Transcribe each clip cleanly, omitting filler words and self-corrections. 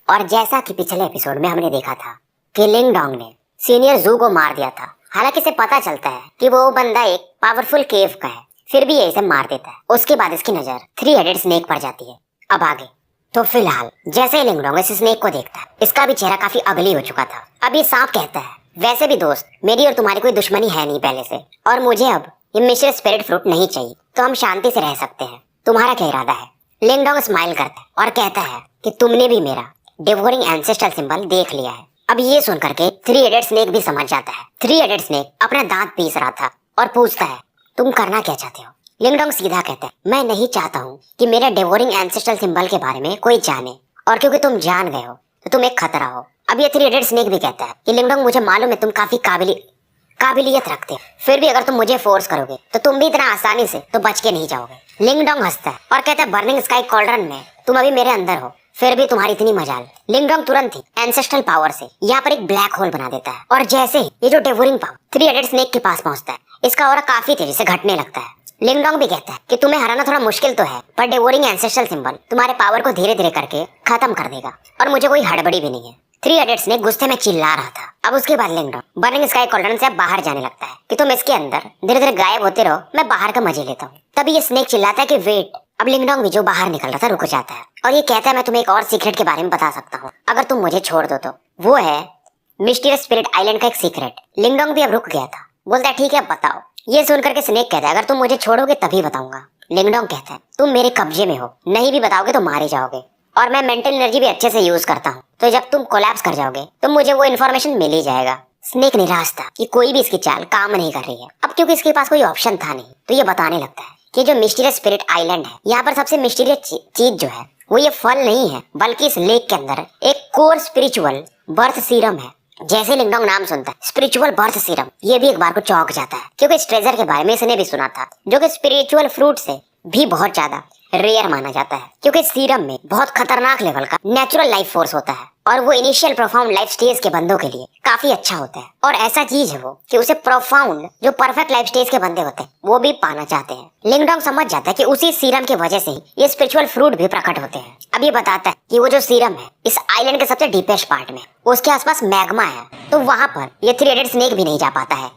और जैसा कि पिछले एपिसोड में हमने देखा था कि लिंग डोंग ने सीनियर जू को मार दिया था। हालांकि इसे पता चलता है कि वो बंदा एक पावरफुल केव का है, फिर भी ये इसे मार देता है। उसके बाद इसकी नजर थ्री हेडेड स्नेक पर जाती है। अब आगे तो फिलहाल जैसे ही लिंग डोंग इस स्नेक को देखता है, इसका भी चेहरा काफी अगली हो चुका था। अब ये सांप कहता है, वैसे भी दोस्त मेरी और तुम्हारी कोई दुश्मनी है नहीं पहले से, और मुझे अब ये मिश्र स्पिरिट फ्रूट नहीं चाहिए, तो हम शांति से रह सकते हैं। तुम्हारा क्या इरादा है? लिंग डोंग स्माइल करता है और कहता है कि तुमने भी मेरा डिवोरिंग एंसेस्ट्रल सिंबल देख लिया है। अब ये सुन करके थ्री हेडेड स्नेक भी समझ जाता है। थ्री हेडेड स्नेक अपना दांत पीस रहा था और पूछता है, तुम करना क्या चाहते हो? लिंग डोंग सीधा कहता है, मैं नहीं चाहता हूँ कि मेरे डिवोरिंग एंसेस्ट्रल सिंबल के बारे में कोई जाने, और क्योंकि तुम जान गए हो तो तुम एक खतरा हो। अब ये थ्री हेडेड स्नेक भी कहता है कि लिंग डोंग मुझे मालूम है तुम काफी काबिलियत रखते हो, फिर भी अगर तुम मुझे फोर्स करोगे तो तुम भी इतना आसानी से तो बच के नहीं जाओगे। लिंग डोंग हंसता है और कहता है, बर्निंग स्काई कॉल्ड्रन में तुम अभी मेरे अंदर हो, फिर भी तुम्हारी इतनी मजाल। लिंग डोंग तुरंत ही एंसेस्ट्रल पावर से यहाँ पर एक ब्लैक होल बना देता है, और जैसे ही ये जो डेवोरिंग पावर थ्री हेडेड स्नेक के पास पहुंचता है, इसका ऑरा काफी तेजी से घटने लगता है। लिंग डोंग भी कहता है कि तुम्हें हराना थोड़ा मुश्किल तो है, पर डेवोरिंग एंसेस्ट्रल सिंबल तुम्हारे पावर को धीरे धीरे करके खत्म कर देगा, और मुझे कोई हड़बड़ी भी नहीं है। थ्री हेडेड स्नेक गुस्से में चिल्ला रहा था। अब उसके बाद लिंग डोंग बर्निंग स्काई कॉल्ड्रन से बाहर जाने लगता है कि तुम इसके अंदर धीरे धीरे गायब होते रहो, मैं बाहर का मजे लेता हूँ। तभी ये स्नेक चिल्लाता है कि वेट। अब लिंग डोंग भी जो बाहर निकल रहा था रुक जाता है, और ये कहता है, मैं तुम्हें एक और सीक्रेट के बारे में बता सकता हूँ अगर तुम मुझे छोड़ दो तो। वो है मिस्टीरियस स्पिरिट आइलैंड का एक सीक्रेट। लिंग डोंग भी अब रुक गया था, बोलता है ठीक है बताओ। ये सुन करके स्नेक कहता है, अगर तुम मुझे छोड़ोगे तभी बताऊंगा। लिंग डोंग कहता है, तुम मेरे कब्जे में हो, नहीं भी बताओगे तो मारे जाओगे, और मैं मेंटल एनर्जी भी अच्छे से यूज करता हूँ, तो जब तुम कोलैप्स कर जाओगे तो मुझे वो इन्फॉर्मेशन मिल ही जाएगा। स्नेक निराश था कि कोई भी इसकी चाल काम नहीं कर रही है। अब क्योंकि इसके पास कोई ऑप्शन था नहीं, तो ये बताने लगता है कि जो मिस्टीरियस स्पिरिट आइलैंड है, यहाँ पर सबसे मिस्टीरियस चीज जो है वो ये फल नहीं है, बल्कि इस लेक के अंदर एक कोर स्पिरिचुअल बर्थ सीरम है। जैसे लिंग डोंग नाम सुनता है स्पिरिचुअल बर्थ सीरम, ये भी एक बार को चौंक जाता है, क्योंकि इस ट्रेजर के बारे में इसने भी सुना था, जो कि स्पिरिचुअल फ्रूट से भी बहुत ज्यादा रेयर माना जाता है, क्योंकि सीरम में बहुत खतरनाक लेवल का नेचुरल लाइफ फोर्स होता है, और वो इनिशियल प्रोफाउंड लाइफ स्टेज के बंदों के लिए काफी अच्छा होता है। और ऐसा चीज है वो कि उसे प्रोफाउंड जो परफेक्ट लाइफ स्टेज के बंदे होते हैं वो भी पाना चाहते हैं। लिंग डोंग समझ जाता है कि उसी सीरम की वजह से ये स्पिरिचुअल फ्रूट भी प्रकट होते हैं। अब ये बताता है कि वो जो सीरम है इस आइलैंड के सबसे डीपेस्ट पार्ट में, उसके आसपास मैग्मा है, तो वहां पर ये थ्री हेडेड स्नेक भी नहीं जा पाता है।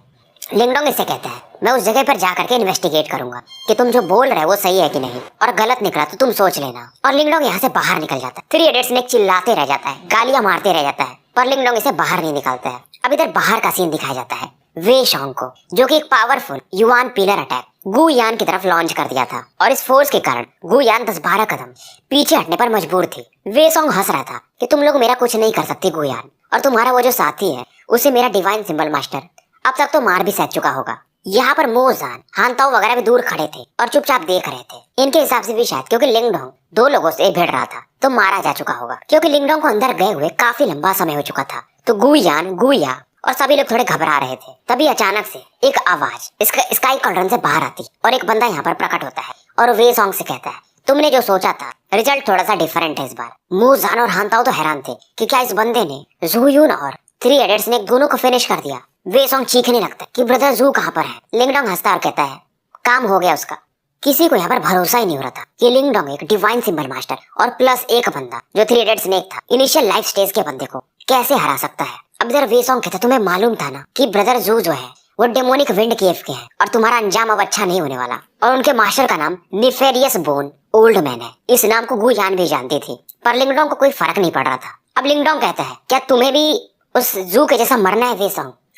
लिंग डोंग इससे कहता है, मैं उस जगह पर जा करके इन्वेस्टिगेट करूंगा कि तुम जो बोल रहे हो वो सही है कि नहीं, और गलत निकला तो तुम सोच लेना। और लिंग डोंग यहाँ से बाहर निकल जाता है। थ्री हेडेड स्नेक चिल्लाते रह जाता है, गालियां मारते रह जाता है, पर लिंग डोंग इसे बाहर नहीं निकालता है। अब इधर बाहर का सीन दिखाया जाता है वे शोंग को, जो कि एक पावरफुल युआन पिलर अटैक गु यान की तरफ लॉन्च कर दिया था, और इस फोर्स के कारण गु यान 10-12 कदम पीछे हटने पर मजबूर थी। वे शोंग हंस रहा था कि तुम लोग मेरा कुछ नहीं कर सकते गु यान, और तुम्हारा वो जो साथी है उसे मेरा डिवाइन सिंबल मास्टर अब तक तो मार भी सह चुका होगा। यहाँ पर मोजान, हानताओ वगैरह भी दूर खड़े थे और चुपचाप देख रहे थे। इनके हिसाब से भी शायद क्योंकि लिंग डोंग दो लोगों से भिड़ रहा था तो मारा जा चुका होगा, क्योंकि लिंग डोंग को अंदर गए हुए काफी लंबा समय हो चुका था। तो गु यान, गुया और सभी लोग थोड़े घबरा रहे थे। तभी अचानक से एक आवाज स्काई कॉल्ड्रन से बाहर आती और एक बंदा यहाँ पर प्रकट होता है, और वे सॉन्ग से कहता है, तुमने जो सोचा था रिजल्ट थोड़ा सा डिफरेंट है इस बार। मोजान और हानताओ तो हैरान थे कि क्या इस बंदे ने ज़ुयून और थ्री हेडेड स्नेक दोनों को फिनिश कर दिया। वे सॉन्ग चीखने लगता है कि ब्रदर जू कहाँ पर है। लिंग डोंग हंसता और कहता है, काम हो गया उसका। किसी को यहाँ पर भरोसा ही नहीं हो रहा था कि लिंग डोंग एक डिवाइन सिंबल मास्टर और प्लस एक बंदा जो थ्री हेडेड स्नेक था इनिशियल लाइफ स्टेज के बंदे को कैसे हरा सकता है। अब इधर वे सॉन्ग कहता है, तुम्हें मालूम था ना कि ब्रदर जू जो है वो डेमोनिक विंड केव के हैं, और तुम्हारा अंजाम अब अच्छा नहीं होने वाला। और उनके मास्टर का नाम निफेरियस बोन ओल्ड मैन है। इस नाम को गु यान भी जानती थी, पर लिंग डोंग को कोई फर्क नहीं पड़ रहा था। अब लिंग डोंग कहता है, क्या तुम्हें भी उस जू के जैसा मरना है?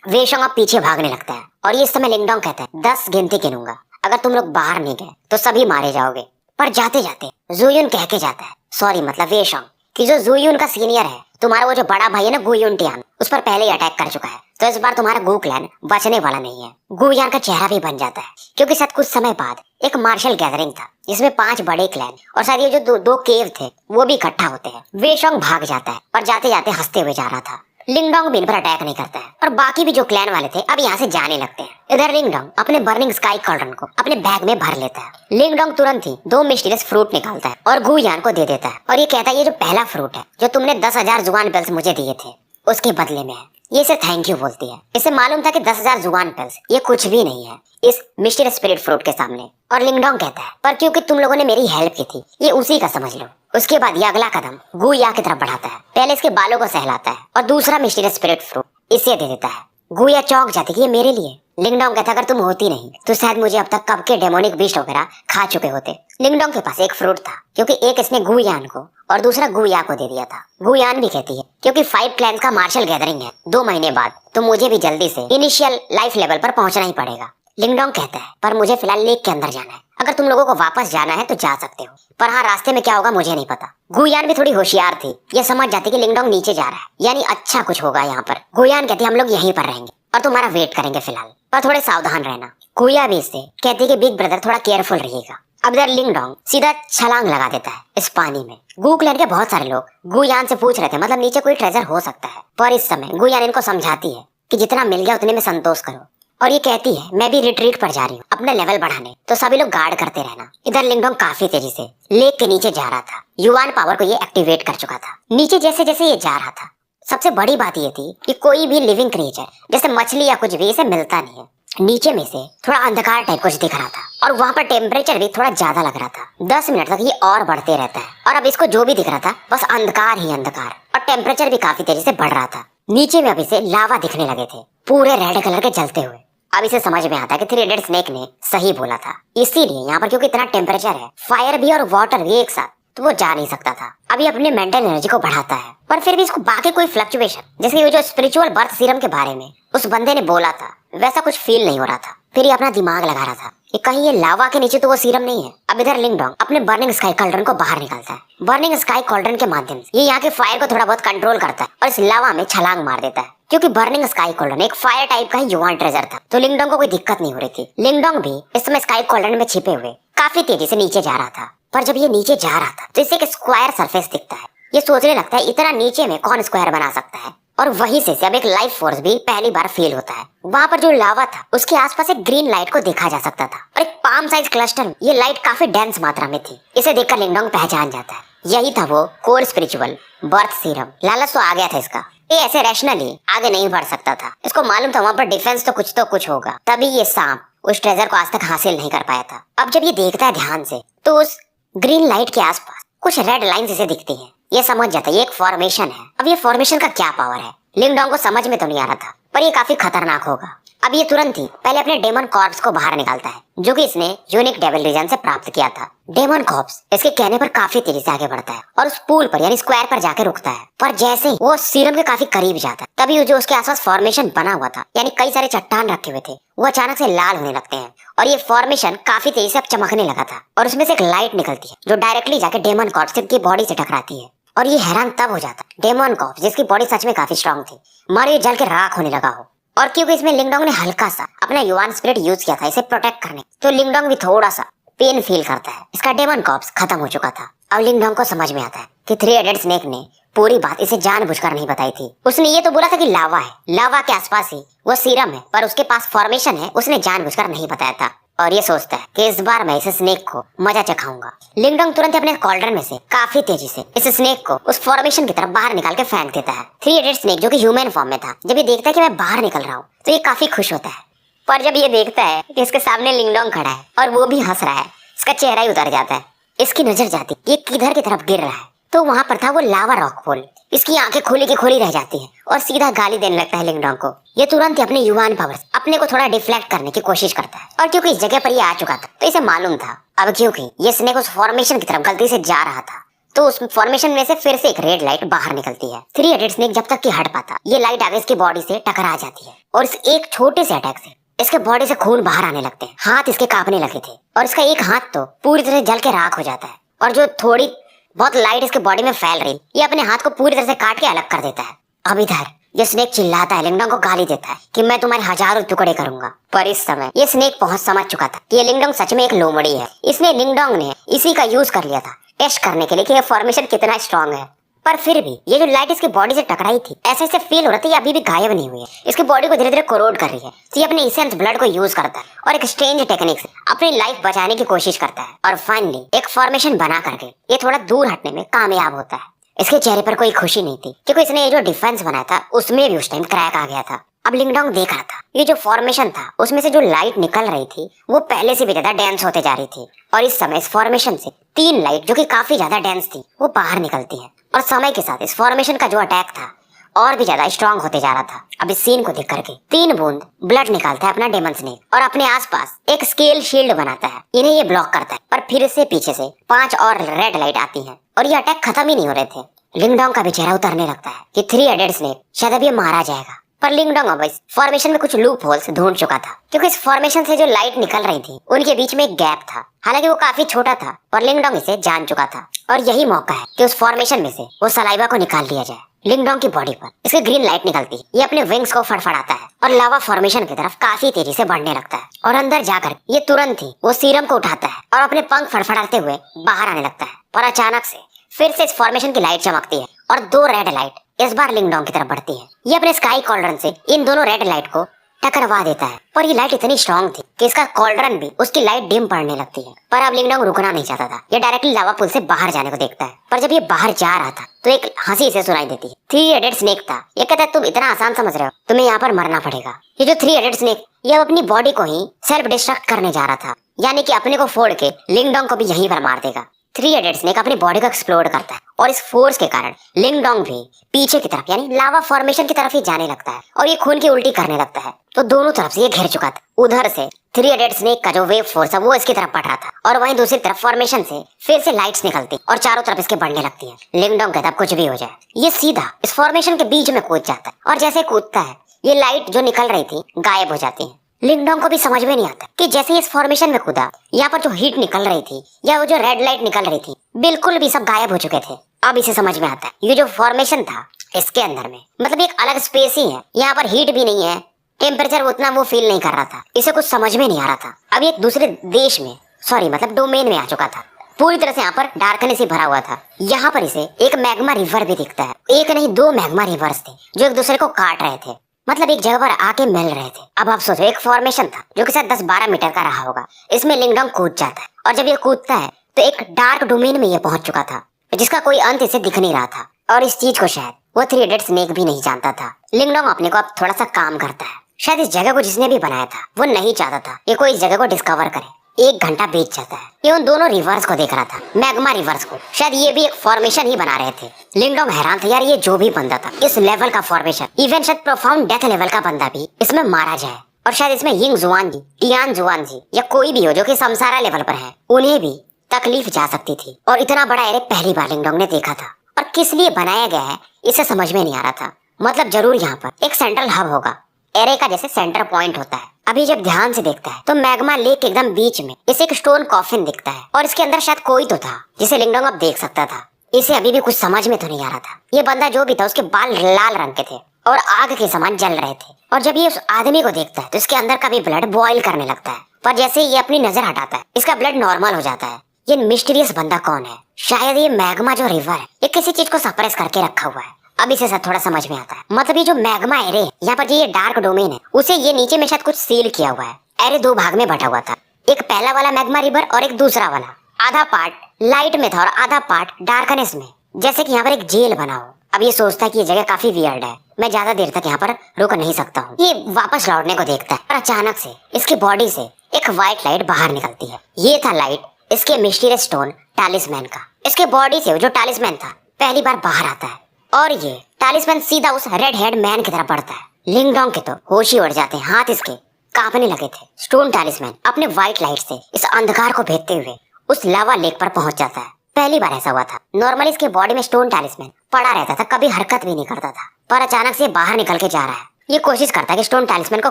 वे शोंग अब पीछे भागने लगता है, और ये समय लिंग डोंग कहता है, 10 गिनती गिनूंगा, अगर तुम लोग बाहर नहीं गए तो सभी मारे जाओगे। पर जाते जाते ज़ुयून कह के जाता है, सॉरी मतलब वे शोंग, कि जो ज़ुयून का सीनियर है, तुम्हारा वो जो बड़ा भाई है ना गु युनटियान, उस पर पहले ही अटैक कर चुका है, तो इस बार तुम्हारा गु क्लैन बचने वाला नहीं है। गु यान का चेहरा भी बन जाता है, क्योंकि शायद कुछ समय बाद एक मार्शल गैदरिंग था जिसमें 5 बड़े क्लैन और शायद ये जो दो केव थे वो भी इकट्ठा होते हैं। वे शोंग भाग जाता है, पर जाते जाते हंसते हुए जा रहा था। लिंग डोंग भी इन पर अटैक नहीं करता है, और बाकी भी जो क्लैन वाले थे अब यहाँ से जाने लगते हैं। इधर लिंग डोंग अपने बर्निंग स्काई कॉल्ड्रन को अपने बैग में भर लेता है। लिंग डोंग तुरंत ही 2 मिस्टीरियस फ्रूट निकालता है और गु यान को दे देता है, और ये कहता है, ये जो पहला फ्रूट है जो तुमने 10,000 जुआन पेल्स मुझे दिए थे उसके बदले में है। ये इसे थैंक यू बोलती है। इसे मालूम था कि 10,000 जुआन पेल्स ये कुछ भी नहीं है, इस मिस्टीरियस स्पिरिट फ्रूट के सामने। और लिंगडोंग कहता है, पर क्योंकि तुम लोगों ने मेरी हेल्प की थी, ये उसी का समझ लो। उसके बाद ये अगला कदम गुया की तरफ बढ़ाता है। पहले इसके बालों को सहलाता है और दूसरा मिस्टीरियस स्पिरिट फ्रूट इसे दे देता है। गुया चौंक जाती कि ये मेरे लिए। लिंगडोंग कहता, अगर तुम होती नहीं तो शायद मुझे अब तक कब के डेमोनिक बीस्ट वगैरह खा चुके होते। लिंगडोंग के पास एक फ्रूट था, क्योंकि एक इसने गुयान को और दूसरा गुया को दे दिया था। गुयान भी कहती है, क्योंकि 5 क्लैंस का मार्शल गैदरिंग है 2 महीने बाद, तो मुझे भी जल्दी से इनिशियल लाइफ लेवल पर पहुंचना ही पड़ेगा। लिंगडोंग कहता है, पर मुझे फिलहाल लेक के अंदर जाना है। अगर तुम लोगों को वापस जाना है तो जा सकते हो, पर हाँ, रास्ते में क्या होगा मुझे नहीं पता। गुयान भी थोड़ी होशियार थी, ये समझ जाती कि लिंगडोंग नीचे जा रहा है, यानी अच्छा कुछ होगा यहाँ पर। गुयान कहती, हम लोग यहीं पर रहेंगे और तुम्हारा वेट करेंगे फिलहाल, पर थोड़े सावधान रहना। गुया भी इससे कहती कि बिग ब्रदर थोड़ा केयरफुल रहिएगा। अब इधर लिंगडोंग सीधा छलांग लगा देता है इस पानी में। गूक्लैंड के बहुत सारे लोग गुयान से पूछ रहे थे, मतलब नीचे कोई ट्रेजर हो सकता है, पर इस समय गुयान इनको समझाती है कि जितना मिल गया उतने में संतोष करो। और ये कहती है, मैं भी रिट्रीट पर जा रही हूँ अपना लेवल बढ़ाने, तो सभी लोग गार्ड करते रहना। इधर लिंगडोंग काफी तेजी से लेक के नीचे जा रहा था। युवान पावर को ये एक्टिवेट कर चुका था। नीचे जैसे जैसे ये जा रहा था, सबसे बड़ी बात ये थी कि कोई भी लिविंग क्रिएचर जैसे मछली या कुछ भी इसे मिलता नहीं है। नीचे में से थोड़ा अंधकार टाइप कुछ दिख रहा था और वहाँ पर टेम्परेचर भी थोड़ा ज्यादा लग रहा था। 10 मिनट तक ये और बढ़ते रहता है और अब इसको जो भी दिख रहा था बस अंधकार ही अंधकार, और टेम्परेचर भी काफी तेजी से बढ़ रहा था। नीचे में अब इसे लावा दिखने लगे थे, पूरे रेड कलर के जलते हुए। अब इसे समझ में आता है कि 3 हेडेड स्नेक ने सही बोला था, इसीलिए यहाँ पर क्योंकि इतना टेम्परेचर है, फायर भी और वाटर भी एक साथ, तो वो जा नहीं सकता था। अभी अपने मेंटल एनर्जी को बढ़ाता है, पर फिर भी इसको बाकी कोई फ्लक्चुएशन, जैसे वो जो स्पिरिचुअल बर्थ सीरम के बारे में उस बंदे ने बोला था, वैसा कुछ फील नहीं हो रहा था। फिर ये अपना दिमाग लगा रहा था कि कहीं ये लावा के नीचे तो वो सीरम नहीं है। अब इधर लिंगडोंग अपने बर्निंग स्काई कॉल्ड्रन को बाहर निकालता है। बर्निंग स्काई कॉल्ड्रन के माध्यम से ये यहाँ के फायर को थोड़ा बहुत कंट्रोल करता है और इस लावा में छलांग मार देता है, क्योंकि बर्निंग स्काई कॉल्ड्रन एक फायर टाइप का युवान ट्रेजर था, तो लिंगडोंग को कोई दिक्कत नहीं हो रही थी। लिंगडोंग भी इस समय स्काई कॉल्ड्रन में छिपे हुए काफी तेजी से नीचे जा रहा था, पर जब ये नीचे जा रहा था तो इसे एक स्क्वायर सरफेस दिखता है। ये सोचने लगता है, इतना नीचे में कौन स्क्वायर बना सकता है, और वहीं से अब एक लाइफ फोर्स भी पहली बार फील होता है। वहाँ पर जो लावा था उसके आसपास एक ग्रीन लाइट को देखा जा सकता था, और एक पाम साइज क्लस्टर में ये लाइट काफी डेंस मात्रा में थी। इसे देखकर लिंगडोंग पहचान जाता है, यही था वो कोर स्पिरिचुअल बर्थ सीरम। लालच तो आ गया था इसका, ये ऐसे रैशनली आगे नहीं बढ़ सकता था। इसको मालूम था वहाँ पर डिफेंस तो कुछ होगा, तभी ये सांप उस ट्रेजर को आज तक हासिल नहीं कर पाया था। अब जब ये देखता है ध्यान से, तो उस ग्रीन लाइट के आसपास कुछ रेड लाइंस इसे दिखती हैं। ये समझ जाता है ये एक फॉर्मेशन है। अब ये फॉर्मेशन का क्या पावर है लिंगडोंग को समझ में तो नहीं आ रहा था, पर ये काफी खतरनाक होगा। अब ये तुरंत ही पहले अपने डेमन कॉर्प्स को बाहर निकालता है, जो कि इसने यूनिक डेविल रीजन से प्राप्त किया था। डेमन कॉर्प्स इसके कहने पर काफी तेजी से आगे बढ़ता है और उस पूल पर यानी स्क्वायर पर जाकर रुकता है। पर जैसे ही वो सीरम के काफी करीब जाता है, तभी जो उसके आसपास फॉर्मेशन बना हुआ था, यानी कई सारे चट्टान रखे हुए थे, वो अचानक से लाल होने लगते हैं और ये फॉर्मेशन काफी तेजी से अब चमकने लगा था, और उसमें से एक लाइट निकलती है जो डायरेक्टली जाकर डेमन कॉर्प्स की बॉडी से टकराती है। और ये हैरान तब हो जाता है डेमन कॉर्प्स, जिसकी बॉडी सच में काफी स्ट्रांग थी, मानो ये जल के राख होने लगा हो। और क्योंकि इसमें लिंगडोंग ने हल्का सा अपना युवान स्पिरिट यूज किया था इसे प्रोटेक्ट करने, तो लिंगडोंग भी थोड़ा सा पेन फील करता है। इसका डेमन कॉर्प्स खत्म हो चुका था। अब लिंगडोंग को समझ में आता है कि 3 हेडेड स्नेक ने पूरी बात इसे जानबूझकर नहीं बताई थी। उसने ये तो बोला था कि लावा है, लावा के आसपास ही वो सीरम है, पर उसके पास फॉर्मेशन है, उसने जानबूझकर नहीं बताया था। और ये सोचता है कि इस बार मैं इस स्नेक को मजा चखाऊंगा। लिंगडोंग तुरंत अपने कॉल्ड्रन में से काफी तेजी से इस स्नेक को उस फॉर्मेशन की तरफ बाहर निकाल के फेंक देता है। 3 हेडेड स्नेक जो कि ह्यूमन फॉर्म में था, जब ये देखता है कि मैं बाहर निकल रहा हूँ, तो ये काफी खुश होता है। पर जब ये देखता है कि इसके सामने लिंगडोंग खड़ा है और वो भी हंस रहा है, इसका चेहरा ही उतर जाता है। इसकी नजर जाती ये किधर की तरफ गिर रहा है, तो वहां पर था वो लावा रॉक पोल। इसकी आंखें खोली की खोली रह जाती हैं और सीधा गाली देने लगता है लिंगडोंग को। ये तुरंत ही अपने युवान पावर अपने को थोड़ा डिफ्लेक्ट करने की कोशिश करता है, और क्योंकि इस जगह पर ये आ चुका था तो इसे मालूम था अब क्योंकि ये स्नेक उस फॉर्मेशन की तरफ गलती से जा रहा था, तो उस फॉर्मेशन में से फिर से एक रेड लाइट बाहर निकलती है। 3 हेडेड स्नेक जब तक कि हट पाता, ये लाइट आगे इसकी बॉडी से टकरा जाती है और इस एक छोटे से अटैक से इसके बॉडी से खून बाहर आने लगते हैं। हाथ इसके कांपने लगे थे और इसका एक हाथ तो पूरी तरह जल के राख हो जाता है, और जो थोड़ी बहुत लाइट इसके बॉडी में फैल रही, ये अपने हाथ को पूरी तरह से काट के अलग कर देता है। अब इधर ये स्नेक चिल्लाता है, लिंगडोंग को गाली देता है कि मैं तुम्हारे हजारों टुकड़े करूंगा। पर इस समय ये स्नेक पहुंच समझ चुका था कि ये लिंगडोंग सच में एक लोमड़ी है। इसने लिंगडोंग ने इसी का यूज कर लिया था टेस्ट करने के लिए कि ये फॉर्मेशन कितना स्ट्रांग है। पर फिर भी ये जो लाइट इसकी बॉडी से टकराई थी, ऐसे ऐसे फील हो रहा था ये अभी भी गायब नहीं हुई है, इसकी बॉडी को धीरे धीरे कोरोड कर रही है। तो ये अपने इसेंस ब्लड को यूज करता है और एक स्ट्रेंज टेक्निक से अपनी लाइफ बचाने की कोशिश करता है, और फाइनली एक फॉर्मेशन बना करके ये थोड़ा दूर हटने में कामयाब होता है। इसके चेहरे पर कोई खुशी नहीं थी, क्योंकि इसने ये जो डिफेंस बनाया था उसमें भी उस टाइम क्रैक आ गया था। अब लिंगडोंग देख रहा था ये जो फॉर्मेशन था उसमें से जो लाइट निकल रही थी वो पहले से भी ज्यादा डेंस होते जा रही थी, और इस समय इस फॉर्मेशन से 3 लाइट जो कि काफी ज्यादा डेंस थी वो बाहर निकलती है, और समय के साथ इस फॉर्मेशन का जो अटैक था और भी ज्यादा स्ट्रांग होते जा रहा था। अब इस सीन को देख करके 3 बूंद ब्लड निकालता है अपना डेमन स्नेक और अपने आसपास एक स्केल शील्ड बनाता है, इन्हें ये ब्लॉक करता है। पर फिर से पीछे से 5 और रेड लाइट आती है और ये अटैक खत्म ही नहीं हो रहे थे। लिंगडोंग का भी चेहरा उतरने लगता है कि 3 हेडेड स्नेक शायद अब ये मारा जाएगा। पर लिंगडोंग अब इस फॉर्मेशन में कुछ लूप होल्स ढूंढ चुका था, क्योंकि इस फॉर्मेशन से जो लाइट निकल रही थी उनके बीच में एक गैप था। हालांकि वो काफी छोटा था और लिंगडोंग इसे जान चुका था, और यही मौका है कि उस फॉर्मेशन में से वो सलाइवा को निकाल लिया जाए। लिंगडोंग की बॉडी पर इसके ग्रीन लाइट निकलती है, ये अपने विंग्स को फड़फड़ाता है और लावा फॉर्मेशन की तरफ काफी तेजी से बढ़ने लगता है, और अंदर जाकर ये तुरंत ही वो सीरम को उठाता है और अपने पंख फड़फड़ाते हुए बाहर आने लगता है। पर अचानक से फिर से इस फॉर्मेशन की लाइट चमकती है और 2 रेड लाइट इस बार लिंगडोंग की तरफ बढ़ती है। ये अपने स्काई कॉल्ड्रन से इन दोनों रेड लाइट को टकरवा देता है, पर ये लाइट इतनी स्ट्रांग थी कि इसका कॉल्ड्रन भी उसकी लाइट डिम पड़ने लगती है। पर अब लिंगडोंग रुकना नहीं चाहता था, ये डायरेक्टली लावा पुल से बाहर जाने को देखता है। पर जब ये बाहर जा रहा था तो एक हंसी इसे सुनाई देती है। 3 हेडेड स्नेक था, ये कहता है तुम इतना आसान समझ रहे हो, तुम्हें यहाँ पर मरना पड़ेगा। ये जो 3 हेडेड स्नेक ये अपनी बॉडी को ही सेल्फ डिस्ट्रक्ट करने जा रहा था, यानी कि अपने को फोड़ के लिंगडोंग को भी यहीं पर मार देगा। 3 हेडेड स्नेक अपनी बॉडी को एक्सप्लोड करता है और इस फोर्स के कारण लिंगडोंग भी पीछे की तरफ यानी लावा फॉर्मेशन की तरफ ही जाने लगता है और ये खून की उल्टी करने लगता है। तो दोनों तरफ से ये घिर चुका था। उधर से 3 हेडेड स्नेक का जो वेव फोर्स है वो इसकी तरफ बढ़ रहा था, और वहीं दूसरी तरफ फॉर्मेशन से फिर से लाइट्स निकलती और चारों तरफ इसके बढ़ने लगती है। लिंगडोंग कहता है कुछ भी हो जाए, ये सीधा इस फॉर्मेशन के बीच में कूद जाता है, और जैसे कूदता है ये लाइट जो निकल रही थी गायब हो जाती है। लिंगडोंग को भी समझ में नहीं आता कि जैसे इस फॉर्मेशन में कूदा यहाँ पर जो हीट निकल रही थी या वो जो रेड लाइट निकल रही थी बिल्कुल भी सब गायब हो चुके थे। अब इसे समझ में आता है ये जो फॉर्मेशन था इसके अंदर में मतलब एक अलग स्पेस ही है, यहाँ पर हीट भी नहीं है, टेम्परेचर उतना वो फील नहीं कर रहा था, इसे कुछ समझ में नहीं आ रहा था। अब एक दूसरे देश में मतलब डोमेन में आ चुका था, पूरी तरह से यहाँ पर डार्कनेस ही भरा हुआ था। यहाँ पर इसे एक मैग्मा रिवर भी दिखता है, एक नहीं 2 मैग्मा रिवर्स थे जो एक दूसरे को काट रहे थे, मतलब एक जगह पर आके मिल रहे थे। अब आप सोचो एक फॉर्मेशन था जो कि शायद 10-12 मीटर का रहा होगा, इसमें लिंगडोंग कूद जाता है, और जब ये कूदता है तो एक डार्क डोमेन में ये पहुंच चुका था जिसका कोई अंत इसे दिख नहीं रहा था, और इस चीज को शायद वो 3 हेडेड स्नेक भी नहीं जानता था। लिंगडोंग अपने को अब थोड़ा सा काम करता है, शायद इस जगह को जिसने भी बनाया था वो नहीं चाहता था ये कोई इस जगह को डिस्कवर करे। 1 घंटा बीत जाता है, ये उन दोनों रिवर्स को देख रहा था, मैग्मा रिवर्स को, शायद ये भी एक फॉर्मेशन ही बना रहे थे। लिंगडोंग हैरान था, यार ये जो भी बंदा था इस लेवल का फॉर्मेशन, इवन शायद प्रोफाउंड डेथ लेवल का बंदा भी इसमें मारा जाए, और शायद इसमें यिंग जुआनजी, टियान जुआनजी या कोई भी हो जो कि समसारा लेवल पर है उन्हें भी तकलीफ जा सकती थी। और इतना बड़ा एरे पहली बार लिंगडोंग ने देखा था, और किस लिए बनाया गया है इसे समझ में नहीं आ रहा था। मतलब जरूर यहाँ पर एक सेंट्रल हब होगा, एरे का जैसे सेंटर पॉइंट होता है। अभी जब ध्यान से देखता है तो मैग्मा लेक के एकदम बीच में इसे एक स्टोन कॉफिन दिखता है, और इसके अंदर शायद कोई तो था जिसे लिंगडोंग अब देख सकता था। इसे अभी भी कुछ समझ में तो नहीं आ रहा था, ये बंदा जो भी था उसके बाल लाल रंग के थे और आग के समान जल रहे थे, और जब ये उस आदमी को देखता है तो इसके अंदर का भी ब्लड बॉयल करने लगता है। पर जैसे ये अपनी नजर हटाता है इसका ब्लड नॉर्मल हो जाता है। ये मिस्टीरियस बंदा कौन है? शायद ये मैग्मा जो रिवर है ये किसी चीज को सप्रेस करके रखा हुआ है। अब इसे सब थोड़ा समझ में आता है, मतलब ये जो मैग्मा एरे है यहाँ पर ये डार्क डोमेन है उसे ये नीचे में शायद कुछ सील किया हुआ है। एरे 2 भाग में बटा हुआ था, एक पहला वाला मैग्मा रिवर और एक दूसरा वाला। आधा पार्ट लाइट में था और आधा पार्ट डार्कनेस में, जैसे कि यहाँ पर एक जेल बना हो। अब ये सोचता है कि ये जगह काफी वियर्ड है, मैं ज्यादा देर तक यहाँ पर रुक नहीं सकता हूँ। ये वापस लौटने को देखता है और अचानक से इसकी बॉडी से एक व्हाइट लाइट बाहर निकलती है। ये था लाइट इसके मिस्टीरियस स्टोन टालिस्मैन का। इसके बॉडी से जो टालिस्मैन था पहली बार बाहर आता है, और ये टालिस्मैन सीधा उस रेड हेड मैन की तरफ बढ़ता है। लिंगडोंग के तो होश ही उड़ जाते हैं, हाथ इसके कांपने लगे थे। स्टोन टालिस्मैन अपने व्हाइट लाइट से इस अंधकार को भेदते हुए उस लावा लेक पर पहुंच जाता है। पहली बार ऐसा हुआ था, नॉर्मली इसके बॉडी में स्टोन टालिस्मैन पड़ा रहता था, कभी हरकत भी नहीं करता था, पर अचानक से बाहर निकल के जा रहा है। ये कोशिश करता है कि स्टोन टालिस्मैन को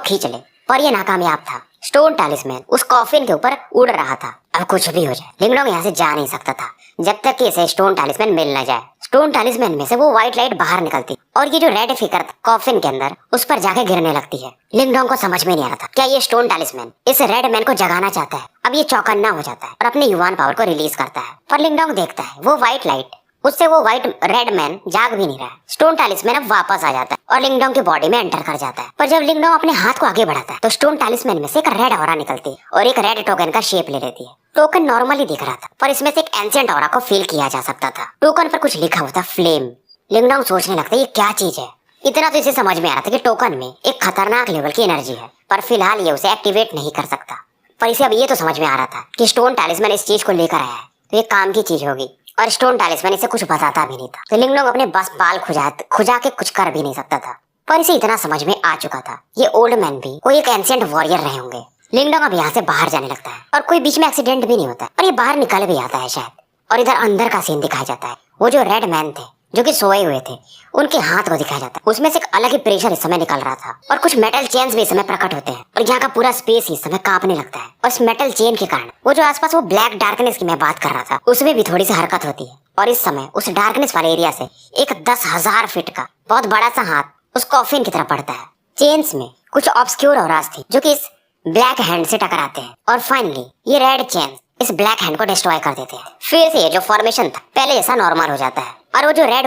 खींच ले, पर ये नाकामयाब था। स्टोन टालिस्मैन उस कॉफिन के ऊपर उड़ रहा था। अब कुछ भी हो जाए लिंगडोंग यहाँ से जा नहीं सकता था जब तक कि इसे स्टोन टालिस्मैन मिल न जाए। स्टोन टालिस्मैन में से वो व्हाइट लाइट बाहर निकलती और ये जो रेड फिगर कॉफिन के अंदर उस पर जाके गिरने लगती है। लिंगडोंग को समझ में नहीं आ रहा था क्या ये स्टोन टालिस्मैन इस रेड मैन को जगाना चाहता है। अब ये चौकन्ना हो जाता है और अपने युवान पावर को रिलीज करता है, पर लिंगडोंग देखता है वो व्हाइट लाइट उससे वो व्हाइट रेड मैन जाग भी नहीं रहा है। स्टोन टालिस्मैन अब वापस आ जाता है और लिंगडोंग की बॉडी में एंटर कर जाता है। पर जब लिंगडोंग अपने हाथ को आगे बढ़ाता है तो स्टोन टालिस्मैन में से एक रेड ऑरा निकलती है और एक रेड टोकन का शेप ले लेती है। टोकन नॉर्मली दिख रहा था, पर इसमें से एक एंशिएंट ऑरा को फील किया जा सकता था। टोकन पर कुछ लिखा हुआ था, फ्लेम। लिंगडोंग सोचने लगता है ये क्या चीज है। इतना तो इसे समझ में आ रहा था कि टोकन में एक खतरनाक लेवल की एनर्जी है, पर फिलहाल ये उसे एक्टिवेट नहीं कर सकता। पर इसे अब ये तो समझ में आ रहा था कि स्टोन टैलिस्मैन इस चीज को लेकर आया है तो ये काम की चीज होगी, और स्टोन टैलिस्मैन इसे कुछ बताता भी नहीं था। तो लिंगडोंग अपने बस बाल खुजा के कुछ कर भी नहीं सकता था, पर इसे इतना समझ में आ चुका था ये ओल्ड मैन भी कोई एक एंशिएंट वॉरियर रहे होंगे। लिंगडोंग अब यहाँ से बाहर जाने लगता है और कोई बीच में एक्सीडेंट भी नहीं होता और ये बाहर निकल भी आता है शायद। और इधर अंदर का सीन दिखाया जाता है, वो जो रेड मैन थे जो कि सोए हुए थे उनके हाथ को दिखाया जाता है, उसमें से एक अलग ही प्रेशर इस समय निकल रहा था और कुछ मेटल चेन्स भी इस समय प्रकट होते हैं और यहाँ का पूरा स्पेस इस समय कांपने लगता है। और इस मेटल चेन के कारण वो जो आसपास वो ब्लैक डार्कनेस की मैं बात कर रहा था उसमें भी थोड़ी सी हरकत होती है। और इस समय उस डार्कनेस वाले एरिया से एक 10,000 फीट का बहुत बड़ा सा हाथ उस कॉफिन की तरफ बढ़ता है। चेन्स में कुछ ऑब्सक्योर ऑरास थी जो कि इस ब्लैक हैंड से टकराते हैं और फाइनली ये रेड चेन इस ब्लैक हैंड को डिस्ट्रॉय कर देते हैं। फिर से ये जो फॉर्मेशन था पहले जैसा नॉर्मल हो जाता है और वो जो रेड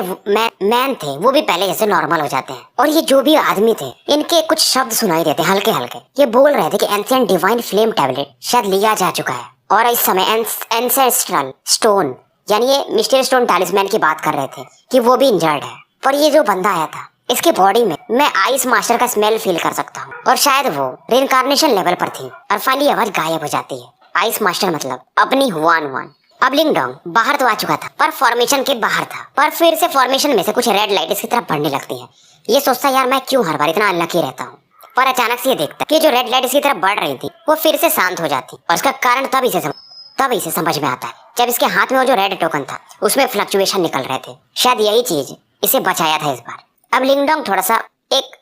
मैन थे वो भी पहले जैसे नॉर्मल हो जाते हैं। और ये जो भी आदमी थे इनके कुछ शब्द सुनाई देते हैं हल्के हल्के। ये बोल रहे थे कि एंशिएंट डिवाइन फ्लेम टैबलेट शायद लिया जा चुका है और इस समय एंसेस्ट्रल स्टोन यानी ये मिस्टर स्टोन टैलिस्मैन की बात कर रहे थे कि वो भी इंजर्ड है। पर ये जो बंदा आया था इसके बॉडी में मैं आइस मास्टर का स्मेल फील कर सकता हूँ और शायद वो रिइंकार्नेशन लेवल पर थी। और फाइनली आवाज गायब हो जाती है। आइस मास्टर मतलब अपनी हुआन। अब लिंगडोंग बाहर तो आ चुका था पर फॉर्मेशन के बाहर था, पर फिर से फॉर्मेशन में से कुछ रेड लाइट इसकी तरफ बढ़ने लगती है। ये सोचता यार मैं क्यों हर बार इतना अनलकी रहता हूँ, पर अचानक से ये देखता कि जो रेड लाइट इसकी तरफ बढ़ रही थी वो फिर से शांत हो जाती और इसका कारण तब इसे समझ में आता है जब इसके हाथ में वो जो रेड टोकन था उसमें फ्लक्चुएशन निकल रहे थे। शायद यही चीज इसे बचाया था इस बार। अब लिंगडोंग थोड़ा सा एक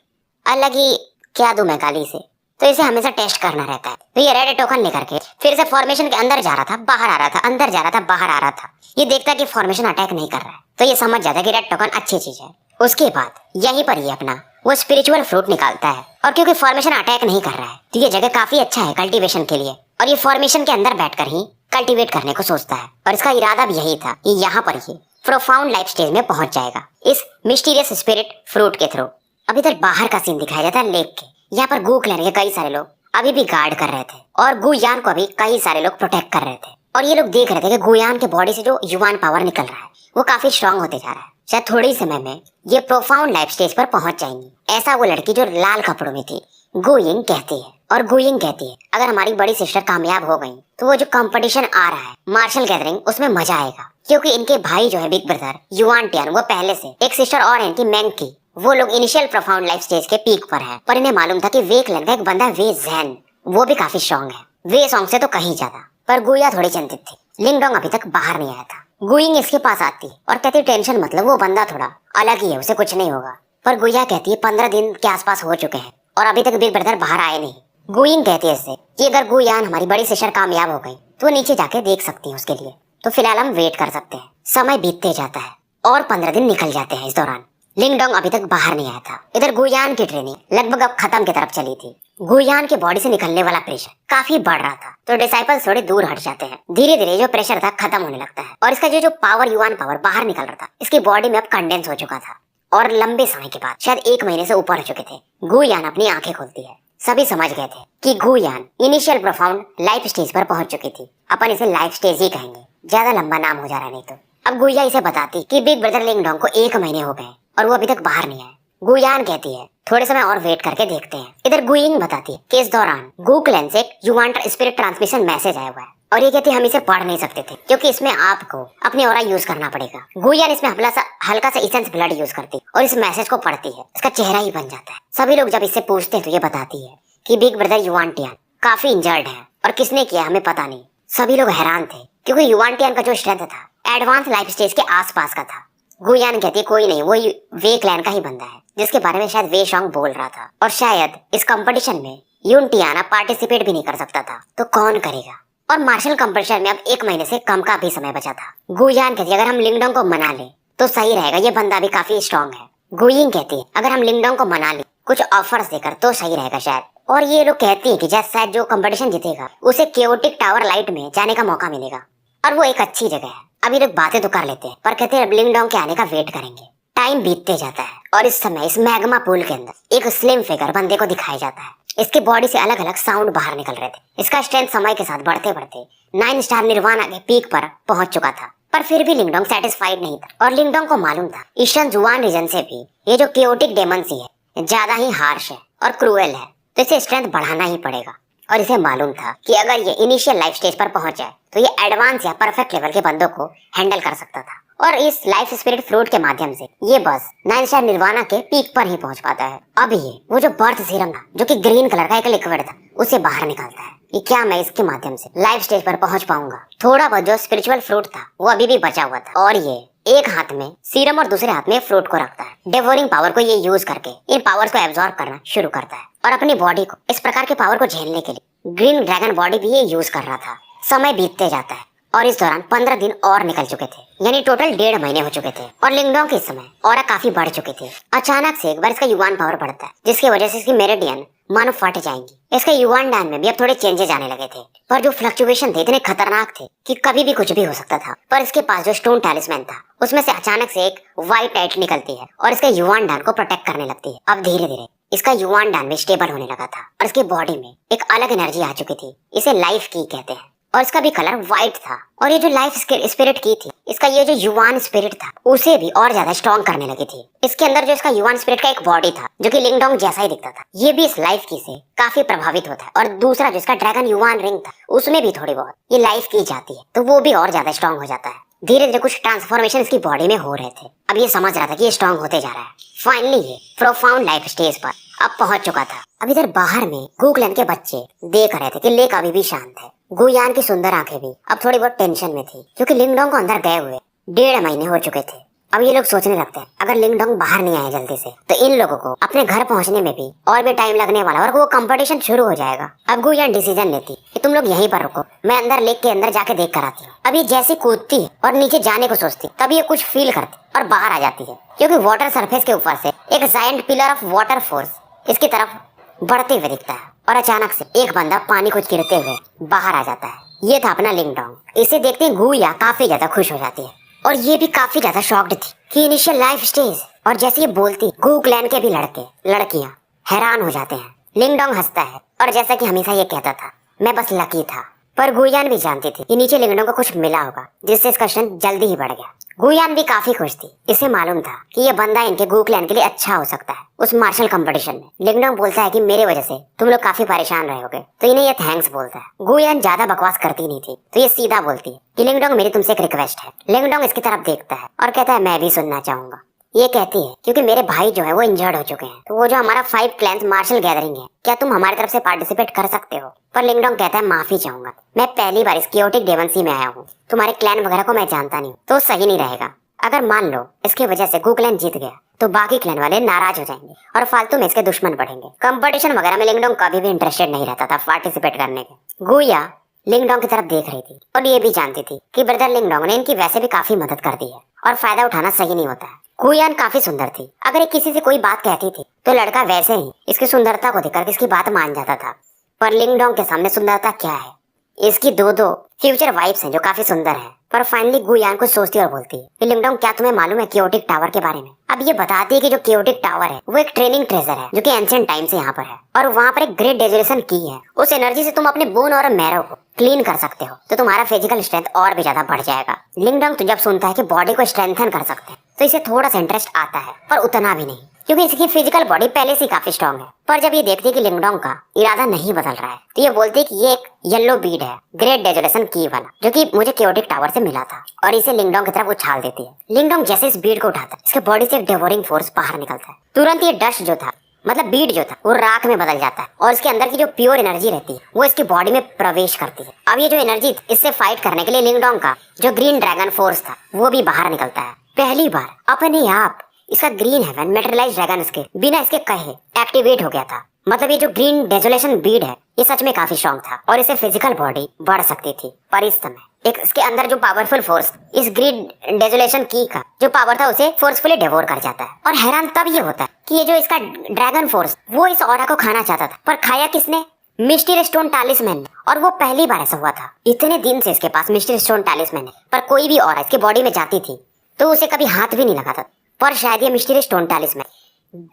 अलग ही क्या दूं मैं गाली से, तो इसे हमेशा टेस्ट करना रहता है। तो ये रेड टोकन लेकर के फिर से फॉर्मेशन के अंदर जा रहा था, बाहर आ रहा था, अंदर जा रहा था, बाहर आ रहा था। ये देखता कि फॉर्मेशन अटैक नहीं कर रहा है तो ये समझ जाता कि रेड टोकन अच्छी चीज है। उसके बाद यहीं पर ये अपना वो स्पिरिचुअल फ्रूट निकालता है और क्योंकि फॉर्मेशन अटैक नहीं कर रहा है तो ये जगह काफी अच्छा है कल्टीवेशन के लिए और ये फॉर्मेशन के अंदर बैठकर ही कल्टीवेट करने को सोचता है। और इसका इरादा भी यही था कि यहाँ पर ही प्रोफाउंड लाइफ स्टेज में पहुंच जाएगा इस मिस्टीरियस स्पिरिट फ्रूट के थ्रू। अब इधर बाहर का सीन दिखाया जाता है लेक के। यहाँ पर गू क्लैन के कई सारे लोग अभी भी गार्ड कर रहे थे और गुयान को अभी कई सारे लोग प्रोटेक्ट कर रहे थे और ये लोग देख रहे थे कि गुयान के बॉडी से जो युवान पावर निकल रहा है वो काफी स्ट्रांग होते जा रहा है। शायद थोड़ी समय में ये प्रोफाउंड लाइफ स्टेज पर पहुंच जाएंगी, ऐसा वो लड़की जो लाल कपड़ों में थी गुइंग कहती है। और गुइंग कहती है अगर हमारी बड़ी सिस्टर कामयाब हो गई तो वो जो कंपटीशन आ रहा है मार्शल गैदरिंग उसमें मजा आएगा, क्योंकि इनके भाई जो है बिग ब्रदर युआन टियान वो पहले से एक सिस्टर और है इनकी मैंग की, वो लोग इनिशियल प्रोफाउंड लाइफ स्टेज के पीक पर है। पर इन्हें मालूम था कि वे क्लैन का एक बंदा वे जैन वो भी काफी स्ट्रॉन्ग है, वे सॉन्ग से तो कहीं ज्यादा। पर गुया थोड़ी चिंतित थी। लिंगडोंग अभी तक बाहर नहीं आया था। गुइंग इसके पास आती और कहती टेंशन मतलब वो बंदा थोड़ा अलग ही है, उसे कुछ नहीं होगा। पर गुया कहती है 15 दिन के आसपास हो चुके हैं और अभी तक बिग ब्रदर बाहर आए नहीं। गुइंग कहती है इससे कि अगर गुयान हमारी बड़ी सिस्टर कामयाब हो गई तो वो नीचे जाके देख सकती है उसके लिए, तो फिलहाल हम वेट कर सकते हैं। समय बीतते जाता है और 15 दिन निकल जाते हैं। इस दौरान लिंगडोंग अभी तक बाहर नहीं आया था। इधर गुयान की ट्रेनिंग लगभग अब खत्म की तरफ चली थी। गुयान के बॉडी से निकलने वाला प्रेशर काफी बढ़ रहा था तो डिसाइपल्स थोड़े दूर हट जाते हैं। धीरे धीरे जो प्रेशर था खत्म होने लगता है और इसका जो पावर युवान पावर बाहर निकल रहा था इसकी बॉडी में अब कंडेंस हो चुका था और लंबे समय के बाद शायद 1 महीने से ऊपर हो चुके थे। गुयान अपनी आंखें खोलती है। सभी समझ गए थे कि गुयान इनिशियल प्रोफाउंड लाइफ स्टेज पर पहुंच चुकी थी। अपन इसे लाइफ स्टेज ही कहेंगे, ज्यादा लंबा नाम हो जा रहा नहीं तो। अब गुया इसे बताती कि बिग ब्रदर लिंगडोंग को 1 महीने हो गए और वो अभी तक बाहर नहीं आए। गुयान कहती है थोड़े समय और वेट करके देखते हैं। इधर गुइंग बताती है कि इस दौरान गू क्लैन से युवांटर स्पिरिट ट्रांसमिशन मैसेज आया हुआ है और ये कहती है हम इसे पढ़ नहीं सकते थे क्योंकि इसमें आपको अपने ऑरा यूज करना पड़ेगा। गुयान इसमें हल्का सा इसेंस ब्लड यूज करती और इस मैसेज को पढ़ती है, इसका चेहरा ही बन जाता है। सभी लोग जब इससे पूछते हैं तो ये बताती है कि बिग ब्रदर युवांटियान काफी इंजर्ड है और किसने किया हमें पता नहीं। सभी लोग हैरान थे क्योंकि युवांटियान का जो स्ट्रेंथ था एडवांस लाइफ स्टेज के आसपास का था। गुयान कहती है कोई नहीं, वो वे क्लैन का ही बंदा है जिसके बारे में शायद वे शॉन्ग बोल रहा था और शायद इस कंपटीशन में यूनटियाना पार्टिसिपेट भी नहीं कर सकता था तो कौन करेगा। और मार्शल कंपटीशन में अब 1 महीने से कम का भी समय बचा था। गुयान कहती है अगर हम लिंगडोंग को मना ले तो सही रहेगा, ये बंदा भी काफी स्ट्रॉन्ग है। गुइंग कहती है अगर हम लिंगडोंग को मना ले कुछ ऑफर्स देकर तो सही रहेगा शायद। और ये लोग कहती है कि शायद जो कंपटीशन जीतेगा उसे केओटिक टावर लाइट में जाने का मौका मिलेगा और वो एक अच्छी जगह है। अभी लोग बातें तो कर लेते हैं पर कहते हैं लिंगडोंग के आने का वेट करेंगे। टाइम बीतते जाता है और इस समय इस मैग्मा पूल के अंदर एक स्लिम फिगर बंदे को दिखाया जाता है। इसके बॉडी से अलग अलग साउंड बाहर निकल रहे थे। इसका स्ट्रेंथ समय के साथ बढ़ते बढ़ते 9 स्टार निर्वाणा के पीक पर पहुंच चुका था। पर फिर भी लिंगडोंग सेटिस्फाइड नहीं था और लिंगडोंग को मालूम था ईशान जुआन रीजन से भी ये जो केओटिक डेमंसी है ज्यादा ही हार्श है और क्रूएल है, तो इसे स्ट्रेंथ बढ़ाना ही पड़ेगा। और इसे मालूम था कि अगर ये इनिशियल लाइफ स्टेज पर पहुंच जाए तो ये एडवांस या परफेक्ट लेवल के बंदों को हैंडल कर सकता था। और इस लाइफ स्पिरिट फ्रूट के माध्यम से ये बस 9 स्टार निर्वाणा के पीक पर ही पहुंच पाता है। अब ये वो जो बर्थ सीरम था जो कि ग्रीन कलर का एक लिक्विड था उसे बाहर निकालता है कि क्या मैं इसके माध्यम से लाइफ स्टेज पर पहुंच पाऊंगा। थोड़ा बहुत जो स्पिरिचुअल फ्रूट था वो अभी भी बचा हुआ था और ये एक हाथ में सीरम और दूसरे हाथ में फ्रूट को रखता है। डेवोरिंग पावर को ये यूज करके इन पावर्स को एब्जॉर्ब करना शुरू करता है और अपनी बॉडी को इस प्रकार के पावर को झेलने के लिए ग्रीन ड्रैगन बॉडी भी ये यूज कर रहा था। समय बीतते जाता है और इस दौरान 15 दिन और निकल चुके थे, यानी टोटल 1.5 महीने हो चुके थे और लिंगडोंग के इस समय ऑरा काफी बढ़ चुकी थी। अचानक से एक बार इसका युवान पावर बढ़ता है जिसकी वजह से इसकी मेरिडियन मानो फट जाएंगी। इसके युवान डैन में भी अब थोड़े चेंजेस आने लगे थे, पर जो फ्लक्चुएशन थे इतने खतरनाक थे कि कभी भी कुछ भी हो सकता था। पर इसके पास जो स्टोन टैलिस्मैन था उसमें से अचानक से एक व्हाइट लाइट निकलती है और इसके युवान डैन को प्रोटेक्ट करने लगती है। अब धीरे धीरे इसका युवान डैन भी स्टेबल होने लगा था और इसके बॉडी में एक अलग एनर्जी आ चुकी थी, इसे लाइफ की कहते हैं और इसका भी कलर व्हाइट था। और ये जो लाइफ स्पिरिट की थी इसका ये जो युवान स्पिरिट था उसे भी और ज्यादा स्ट्रॉन्ग करने लगी थी। इसके अंदर जो इसका युवान स्पिरिट का एक बॉडी था जो कि लिंगडोंग जैसा ही दिखता था, ये भी इस लाइफ की से काफी प्रभावित होता है। और दूसरा जो इसका ड्रैगन युवान रिंग था उसमें भी थोड़ी बहुत ये लाइफ की जाती है, तो वो भी और ज्यादा स्ट्रॉन्ग हो जाता है। धीरे धीरे कुछ ट्रांसफॉर्मेशन इसकी बॉडी में हो रहे थे। अब ये समझ रहा था कि ये स्ट्रॉन्ग होते जा रहा है। फाइनली ये प्रोफाउंड लाइफ स्टेज पर अब पहुंच चुका था। अब इधर बाहर में गुक्लेन के बच्चे देख रहे थे कि लेक अभी भी शांत है। गुयान की सुंदर आंखें भी अब थोड़ी बहुत टेंशन में थी क्योंकि लिंगडोंग को अंदर गए हुए 1.5 महीने हो चुके थे। अब ये लोग सोचने लगते हैं अगर लिंगडोंग बाहर नहीं आए जल्दी से तो इन लोगों को अपने घर पहुंचने में भी और भी टाइम लगने वाला और वो कंपटीशन शुरू हो जाएगा। अब गुयान डिसीजन लेती कि तुम लोग यहीं पर रुको, मैं अंदर लेक के अंदर जाके देख कर आती हूँ। अब ये जैसे कूदती है और नीचे जाने को सोचती तब ये कुछ फील करती और बाहर आ जाती है क्योंकि वाटर सरफेस के ऊपर से एक giant pillar of water force इसकी तरफ बढ़ते हुए दिखता है और अचानक से एक बंदा पानी को गिरते हुए बाहर आ जाता है। ये था अपना लिंगडोंग। इसे देखते ही गुया काफी ज्यादा खुश हो जाती है और ये भी काफी ज्यादा शॉक्ड थी कि इनिशियल लाइफ स्टेज। और जैसे ये बोलती गुक्लैन के भी लड़के लड़कियां हैरान हो जाते हैं। लिंगडोंग हंसता है और जैसा कि हमेशा ये कहता था मैं बस लकी था, पर गुयान भी जानती थी कि नीचे लिंगडोंग को कुछ मिला होगा जिससे इसका स्ट्रेंथ जल्दी ही बढ़ गया। गुयान भी काफी खुश थी, इसे मालूम था कि ये बंदा इनके गुक्लैन के लिए अच्छा हो सकता है। उस मार्शल कंपटीशन में लिंगडोंग बोलता है कि मेरे वजह से तुम लोग काफी परेशान रहोगे, तो इन्हें ये थैंक्स बोलता है। गुयान ज्यादा बकवास करती नहीं थी तो ये सीधा बोलती है कि लिंगडोंग मेरी तुमसे एक रिक्वेस्ट है। लिंगडोंग इसकी तरफ देखता है और कहता है मैं भी सुनना चाहूंगा। ये कहती है क्योंकि मेरे भाई जो है वो इंजर्ड हो चुके हैं, तो वो जो हमारा 5 क्लैंस मार्शल गैदरिंग है क्या तुम हमारी तरफ से पार्टिसिपेट कर सकते हो। पर लिंगडोंग कहता है माफी चाहूंगा, मैं पहली बार इस केओटिक डेमंसी में आया हूँ, तुम्हारे क्लैन वगैरह को मैं जानता नहीं, तो सही नहीं रहेगा। अगर मान लो इसकी वजह से गुक्लैन जीत गया तो बाकी क्लैन वाले नाराज हो जाएंगे और फालतू में इसके दुश्मन बढ़ेंगे। कंपटीशन वगैरह में लिंगडोंग कभी भी इंटरेस्टेड नहीं रहता था पार्टिसिपेट करने के। गुया लिंगडोंग की तरफ देख रही थी और ये भी जानती थी कि ब्रदर लिंगडोंग ने इनकी वैसे भी काफी मदद कर दी है और फायदा उठाना सही नहीं होता है। गुयान काफी सुंदर थी, अगर ये किसी से कोई बात कहती थी तो लड़का वैसे ही इसकी सुंदरता को देखकर इसकी बात मान जाता था। पर लिंगडोंग के सामने सुंदरता क्या है, इसकी दो फ्यूचर वाइफ्स हैं जो काफी सुंदर हैं। पर फाइनली गुयान कुछ सोचती और बोलती है लिंगडोंग क्या तुम्हें मालूम है केओटिक टावर के बारे में। अब ये बताती है कि जो केओटिक टावर है वो एक ट्रेनिंग ट्रेजर है जो कि एंशिएंट टाइम से यहाँ पर है और वहाँ पर एक ग्रेट डेजोलेशन की है। उस एनर्जी से तुम अपने बोन और मैरो को क्लीन कर सकते हो तो तुम्हारा फिजिकल स्ट्रेंथ और भी ज्यादा बढ़ जाएगा। लिंगडोंग तो जब सुनता है कि बॉडी को स्ट्रेंथन कर सकते हैं तो इसे थोड़ा सा इंटरेस्ट आता है, पर उतना भी नहीं क्योंकि इसकी फिजिकल बॉडी पहले से काफी स्ट्रॉन्ग है। पर जब ये देखती है कि लिंगडोंग का इरादा नहीं बदल रहा है तो ये बोलती है कि ये एक येलो बीड है ग्रेट डेजोलेशन की वाला जो कि मुझे केओटिक टावर से मिला था, और इसे लिंगडोंग की तरफ उछाल देती है। लिंगडोंग जैसे इस बीड को उठाता है इसके बॉडी से एक डेवोरिंग फोर्स बाहर निकलता है। तुरंत ये डस्ट जो था मतलब बीड जो था वो राख में बदल जाता है और इसके अंदर की जो प्योर एनर्जी रहती है वो इसकी बॉडी में प्रवेश करती है। अब ये जो एनर्जी इससे फाइट करने के लिए लिंगडोंग का जो ग्रीन ड्रैगन फोर्स था वो भी बाहर निकलता है। पहली बार अपने आप इसका ग्रीन हेवन मेटेरियलाइज्ड ड्रैगन इसके बिना इसके कहे एक्टिवेट हो गया था। मतलब ये जो ग्रीन डेजोलेशन बीड है ये सच में काफी स्ट्रॉन्ग था और इसे फिजिकल बॉडी बढ़ सकती थी। पर इस समय एक इसके अंदर जो पावरफुल फोर्स इस ग्रीन डेजोलेशन की का जो पावर था उसे फोर्सफुली डेवोर कर जाता है। और हैरान तब ये होता है कि ये जो इसका ड्रैगन फोर्स वो इस ऑरा को खाना चाहता था, पर खाया किसने? मिस्ट्री स्टोन टैलिस्मैन ने। और वो पहली बार ऐसा हुआ था, इतने दिन से इसके पास मिस्ट्री स्टोन टैलिस्मैन है पर कोई भी ऑरा इसके बॉडी में जाती थी तो उसे कभी हाथ भी नहीं लगाता। पर शायद ये मिस्ट्री स्टोन टैलिस्मैन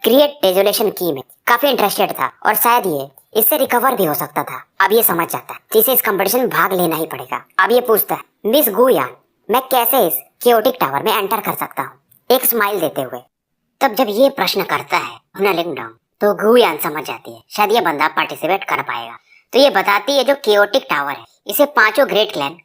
ग्रेट डेजोलेशन की में काफी इंटरेस्टेड था और शायद ये इससे रिकवर भी हो सकता था। अब ये समझ जाता है कि इसे इस कंपटीशन में भाग लेना ही पड़ेगा। अब ये पूछता है मिस गुयान मैं कैसे इस केओटिक टावर में एंटर कर सकता हूँ, एक स्माइल देते हुए। तब जब ये प्रश्न करता है हुना लिंगडोंग तो गुयान समझ जाती है शायद ये बंदा पार्टिसिपेट कर पाएगा। तो ये बताती है जो केओटिक टावर है इसे 5 ग्रेट क्लैन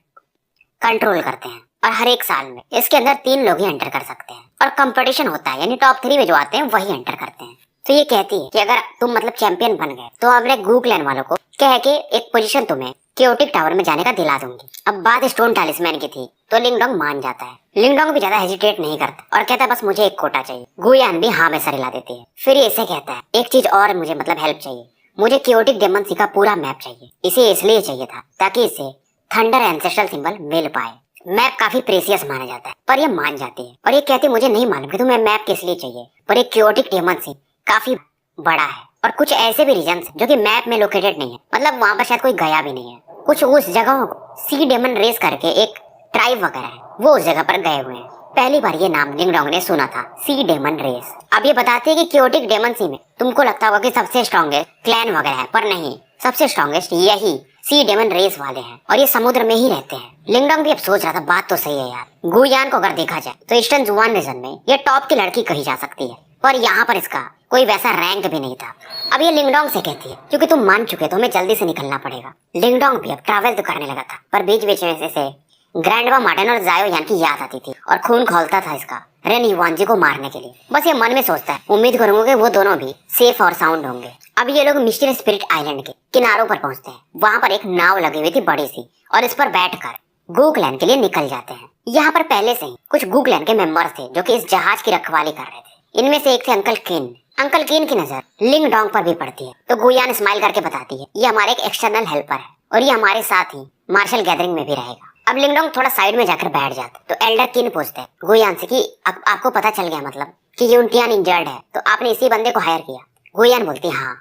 कंट्रोल करते हैं और हर एक साल में इसके अंदर 3 लोग ही एंटर कर सकते हैं और कंपटीशन होता है, यानी टॉप 3 में जो आते हैं वही एंटर करते हैं। तो ये कहती है कि अगर तुम मतलब चैंपियन बन गए तो अपने गू क्लैन वालों को कह के एक पोजीशन तुम्हें केओटिक टावर में जाने का दिला दूंगी। अब बात स्टोन टैलिस्मैन की थी तो लिंगडोंग मान जाता है। लिंगडोंग भी ज्यादा हेजिटेट नहीं करता और कहता है बस मुझे एक कोटा चाहिए। गुयान भी हाँ में सर हिला देती है। फिर ये इसे कहता है एक चीज और मुझे मतलब हेल्प चाहिए, मुझे केओटिक डेमन का पूरा मैप चाहिए। इसे इसलिए चाहिए था ताकि इसे थंडर एंसेस्ट्रल सिंबल मिल पाए। मैप काफी प्रेसियस माना जाता है पर ये मान जाती है और ये कहती मुझे नहीं मालूम कि तुम्हें मैप किस लिए चाहिए, पर एक केओटिक डेमन काफी बड़ा है और कुछ ऐसे भी रीजन जो कि मैप में लोकेटेड नहीं है, मतलब वहाँ पर शायद कोई गया भी नहीं है। कुछ उस जगहों को सी डेमन रेस करके एक ट्राइब वगैरह है वो उस जगह पर गए हुए हैं। पहली बार ये नाम लिंगडोंग ने सुना था, सी डेमन रेस। अब ये बताते हैं कि केओटिक डेमन सी में तुमको लगता होगा कि सबसे स्ट्रॉन्गेस्ट क्लैन वगैरह है, पर नहीं, सबसे स्ट्रॉन्गेस्ट यही सी डेमन रेस वाले हैं और ये समुद्र में ही रहते हैं। लिंगडोंग भी अब सोच रहा था बात तो सही है यार, गुयान को अगर देखा जाए तो ईस्टर्न जुआन रीजन में ये टॉप की लड़की कही जा सकती है, पर यहाँ पर इसका कोई वैसा रैंक भी नहीं था। अब ये लिंगडोंग से कहती है क्योंकि तुम मान चुके तो हमें जल्दी से निकलना पड़ेगा। लिंगडोंग भी अब ट्रैवल तो करने लगा था पर बीच बीच में से ग्रैंडवा मार्टिन और जायो यान की याद आती थी और खून खौलता था इसका रेन युवानजी को मारने के लिए। बस ये मन में सोचता है उम्मीद करूंगा कि वो दोनों भी सेफ और साउंड होंगे। अब ये लोग मिस्टीरी स्पिरिट आइलैंड के किनारों पर पहुंचते हैं। वहां पर एक नाव लगी हुई थी बड़ी सी और इस पर बैठकर गू क्लैन के लिए निकल जाते हैं। यहाँ पर पहले से ही कुछ गू क्लैन के मेंबर्स थे जो कि इस जहाज की रखवाली कर रहे थे। इनमें से एक थे अंकल किन। अंकल किन की नजर लिंगडोंग पर भी पड़ती है तो गुयान स्माइल करके बताती है ये हमारे एक एक्सटर्नल हेल्पर है और ये हमारे साथ ही मार्शल गैदरिंग में भी रहेगा। अब लिंगडोंग थोड़ा साइड में जाकर बैठ जाता तो एल्डर किन पूछते हैं गुयान से कि आपको पता चल गया मतलब कि यूनटियान इंजर्ड है तो आपने इसी बंदे को हायर किया। गुयान बोलती हाँ,